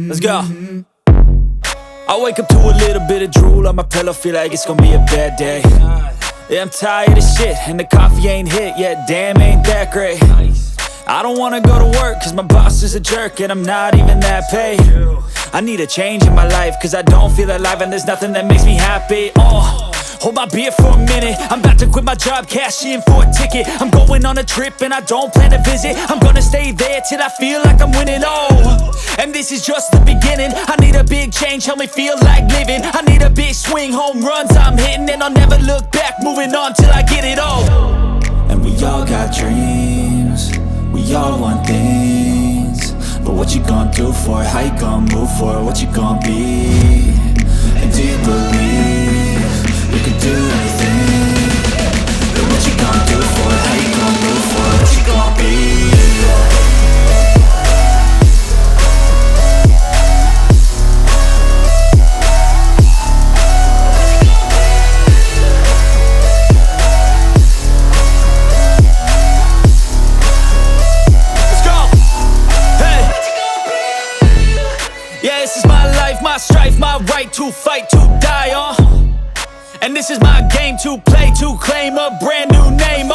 Let's go. I wake up to a little bit of drool on my pillow, feel like it's gonna be a bad day. Yeah, I'm tired of shit, and the coffee ain't hit yet, damn, ain't that great. I don't wanna go to work, cause my boss is a jerk, and I'm not even that paid. I need a change in my life, cause I don't feel alive, and there's nothing that makes me happy. Hold my beer for a minute, I'm about to quit my job, cash in for a ticket. I'm going on a trip and I don't plan to visit. I'm gonna stay there till I feel like I'm winning, and this is just the beginning. I need a big change, help me feel like living. I need a big swing, home runs I'm hitting, and I'll never look back, moving on till I get it all. And we all got dreams, we all want things, but what you gonna do for it? How you gonna move for it? What you gonna be? And do you believe you can do anything? But what you gonna do for it? How you gonna move for it? What you gonna be? Let's go! Hey! Yeah, this is my life, my strife, my right to fight, to die on. And this is my game to play, to claim a brand new name,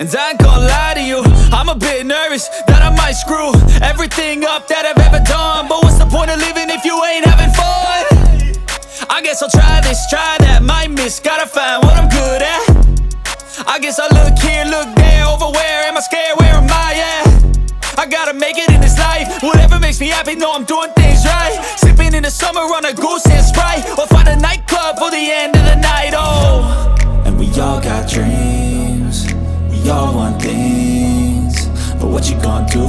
And I ain't gonna lie to you, I'm a bit nervous that I might screw everything up that I've ever done. But what's the point of living if you ain't having fun? I guess I'll try this, try that, might miss, gotta find what I'm good at. I guess I'll look here, look there, over where am I scared, where am I at? I gotta make it in this life, whatever makes me happy, know I'm doing things right. Sipping in the summer on a goose and Sprite, or find a nightclub for the end of the night, And we all got dreams, we all want things, but what you gonna do